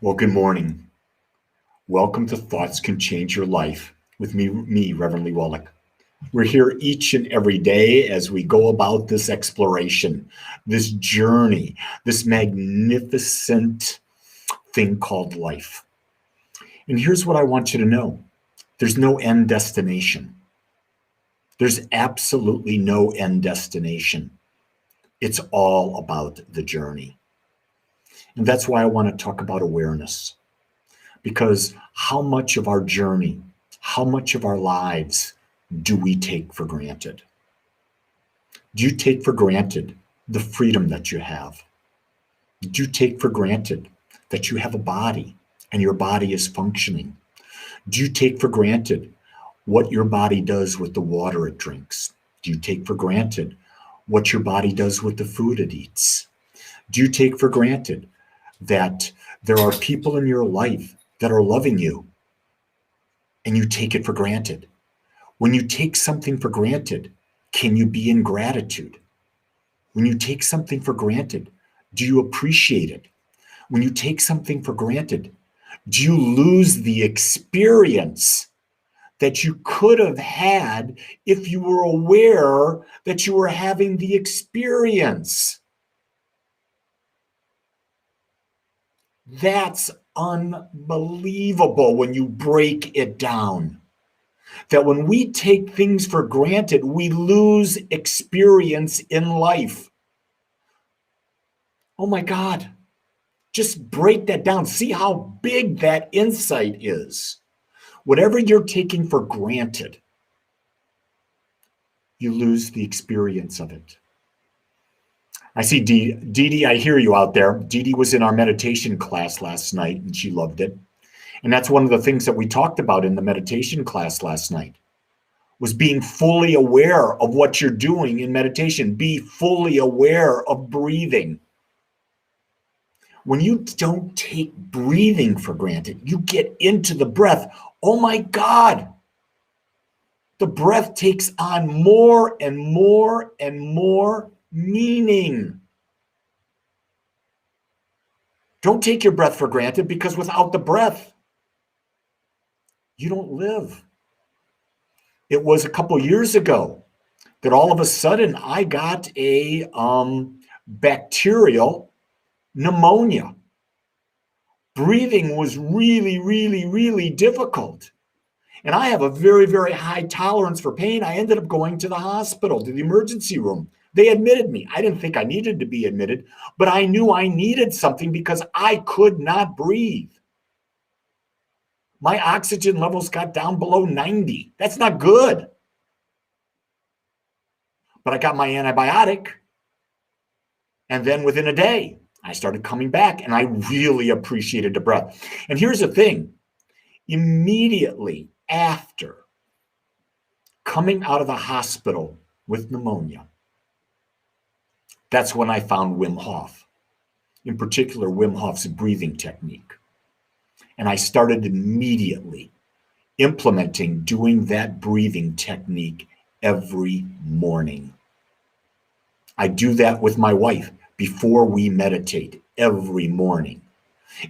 Well, good morning. Welcome to Thoughts Can Change Your Life with me, Reverend Wolak. We're here each and every day as we go about this exploration, this journey, this magnificent thing called life. And here's what I want you to know. There's no end destination. There's absolutely no end destination. It's all about the journey. And that's why I want to talk about awareness. Because how much of our journey, how much of our lives do we take for granted? Do you take for granted the freedom that you have? Do you take for granted that you have a body and your body is functioning? Do you take for granted what your body does with the water it drinks? Do you take for granted what your body does with the food it eats? Do you take for granted that there are people in your life that are loving you and you take it for granted? When you take something for granted, can you be in gratitude? When you take something for granted, do you appreciate it? When you take something for granted, do you lose the experience that you could have had if you were aware that you were having the experience? That's unbelievable when you break it down. That when we take things for granted, we lose experience in life. Oh my God. Just break that down. See how big that insight is. Whatever you're taking for granted, you lose the experience of it. I see Dee Dee, I hear you out there. Dee Dee was in our meditation class last night and she loved it. And that's one of the things that we talked about in the meditation class last night, was being fully aware of what you're doing in meditation. Be fully aware of breathing. When you don't take breathing for granted, you get into the breath. Oh my God. The breath takes on more and more and more meaning. Don't take your breath for granted, because without the breath, you don't live. It was a couple years ago that all of a sudden I got a bacterial pneumonia. Breathing was really, really, really difficult. And I have a very, very high tolerance for pain. I ended up going to the hospital, to the emergency room. They admitted me. I didn't think I needed to be admitted, but I knew I needed something because I could not breathe. My oxygen levels got down below 90. That's not good. But I got my antibiotic. And then within a day, I started coming back and I really appreciated the breath. And here's the thing. Immediately after coming out of the hospital with pneumonia, that's when I found Wim Hof, in particular Wim Hof's breathing technique. And I started immediately implementing doing that breathing technique every morning. I do that with my wife before we meditate every morning.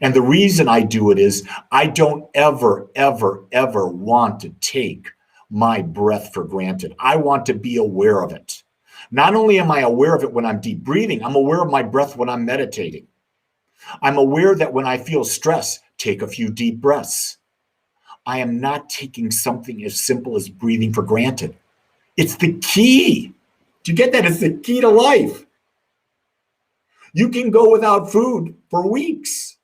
And the reason I do it is I don't ever, ever, ever want to take my breath for granted. I want to be aware of it. Not only am I aware of it when I'm deep breathing, I'm aware of my breath when I'm meditating. I'm aware that when I feel stress, take a few deep breaths. I am not taking something as simple as breathing for granted. It's the key. Do you get that? It's the key to life. You can go without food for weeks.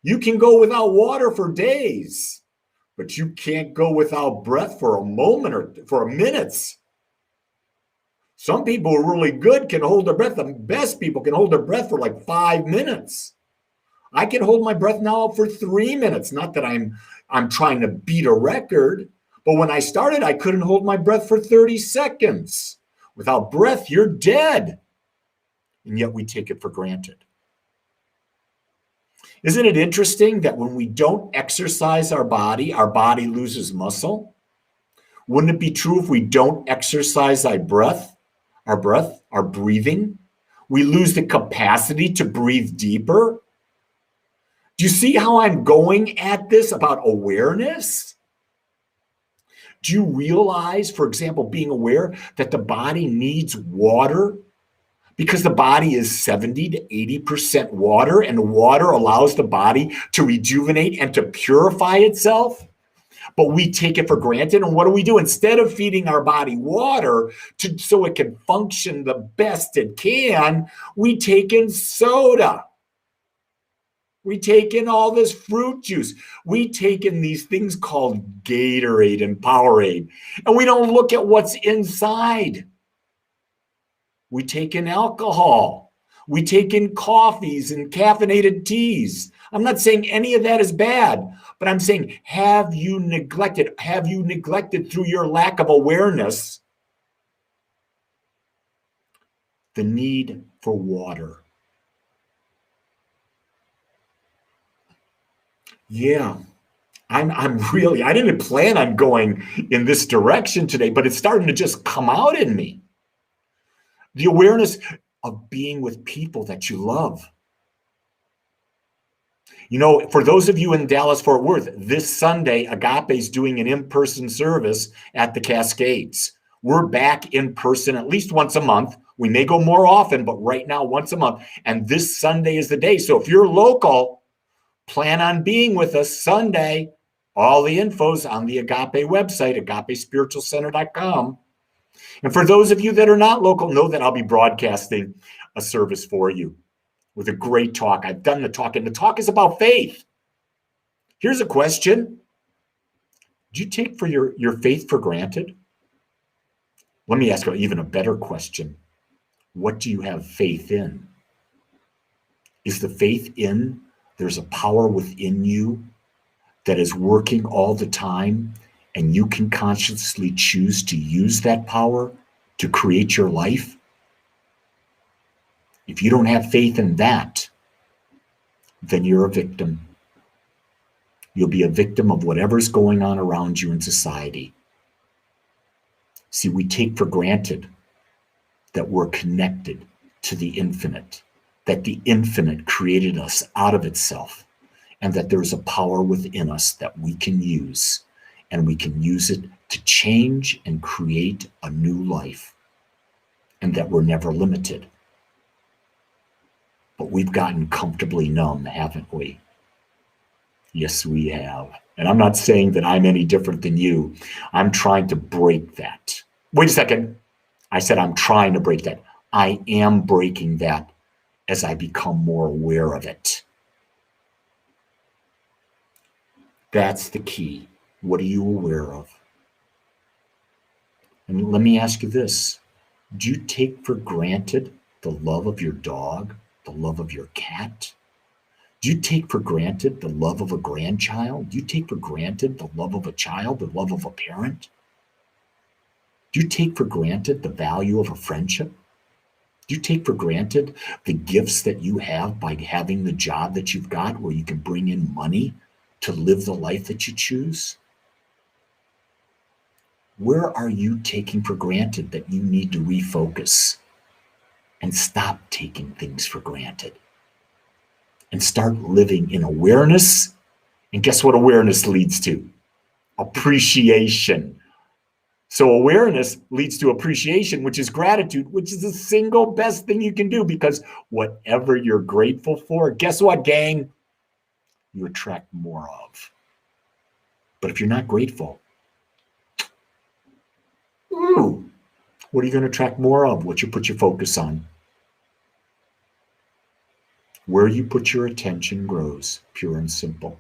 You can go without water for days, but you can't go without breath for a moment or for minutes. Some people who are really good can hold their breath. The best people can hold their breath for like 5 minutes. I can hold my breath now for 3 minutes. Not that I'm trying to beat a record, but when I started, I couldn't hold my breath for 30 seconds. Without breath, you're dead. And yet we take it for granted. Isn't it interesting that when we don't exercise our body loses muscle? Wouldn't it be true if we don't exercise our breathing? We lose the capacity to breathe deeper. Do you see how I'm going at this about awareness? Do you realize, for example, being aware that the body needs water? Because the body is 70 to 80% water, and the water allows the body to rejuvenate and to purify itself. But we take it for granted. And what do? Instead of feeding our body water so it can function the best it can, we take in soda. We take in all this fruit juice. We take in these things called Gatorade and Powerade, and we don't look at what's inside. We take in alcohol. We take in coffees and caffeinated teas. I'm not saying any of that is bad, but I'm saying, have you neglected through your lack of awareness the need for water? Yeah, I didn't plan on going in this direction today, but it's starting to just come out in me. The awareness of being with people that you love. You know, for those of you in Dallas-Fort Worth, this Sunday, Agape is doing an in-person service at the Cascades. We're back in person at least once a month. We may go more often, but right now, once a month. And this Sunday is the day. So if you're local, plan on being with us Sunday. All the info's on the Agape website, agapespiritualcenter.com. And for those of you that are not local, know that I'll be broadcasting a service for you with a great talk. I've done the talk, and the talk is about faith. Here's a question. Do you take for your faith for granted? Let me ask you even a better question. What do you have faith in? Is the faith in there's a power within you that is working all the time, and you can consciously choose to use that power to create your life? If you don't have faith in that, then you're a victim. You'll be a victim of whatever's going on around you in society. See, we take for granted that we're connected to the infinite, that the infinite created us out of itself, and that there's a power within us that we can use, and we can use it to change and create a new life, and that we're never limited. But we've gotten comfortably numb, haven't we? Yes, we have. And I'm not saying that I'm any different than you. I'm trying to break that. Wait a second. I said I'm trying to break that. I am breaking that as I become more aware of it. That's the key. What are you aware of? And let me ask you this. Do you take for granted the love of your dog, the love of your cat? Do you take for granted the love of a grandchild? Do you take for granted the love of a child, the love of a parent? Do you take for granted the value of a friendship? Do you take for granted the gifts that you have by having the job that you've got where you can bring in money to live the life that you choose? Where are you taking for granted that you need to refocus and stop taking things for granted and start living in awareness? And guess what awareness leads to? Appreciation. So awareness leads to appreciation, which is gratitude, which is the single best thing you can do, because whatever you're grateful for, guess what, gang? You attract more of. But if you're not grateful, what are you going to attract more of? What you put your focus on. Where you put your attention grows, pure and simple.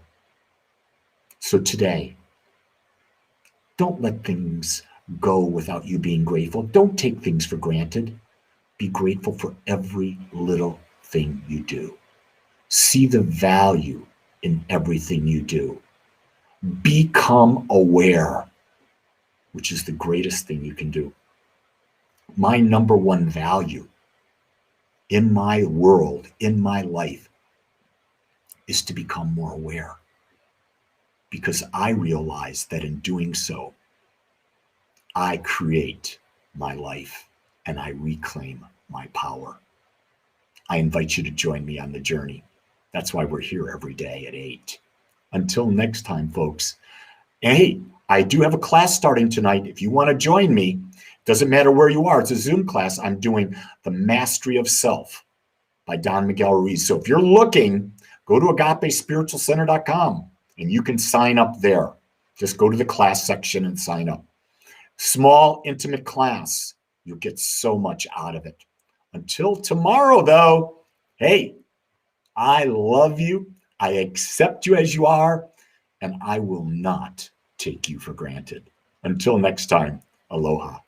So today, don't let things go without you being grateful. Don't take things for granted. Be grateful for every little thing you do. See the value in everything you do. Become aware, which is the greatest thing you can do. My number one value in my world, in my life, is to become more aware. Because I realize that in doing so, I create my life and I reclaim my power. I invite you to join me on the journey. That's why we're here every day at 8. Until next time, folks. And hey, I do have a class starting tonight. If you want to join me, doesn't matter where you are. It's a Zoom class. I'm doing The Mastery of Self by Don Miguel Ruiz. So if you're looking, go to agapespiritualcenter.com and you can sign up there. Just go to the class section and sign up. Small, intimate class. You'll get so much out of it. Until tomorrow, though, hey, I love you. I accept you as you are, and I will not take you for granted. Until next time, aloha.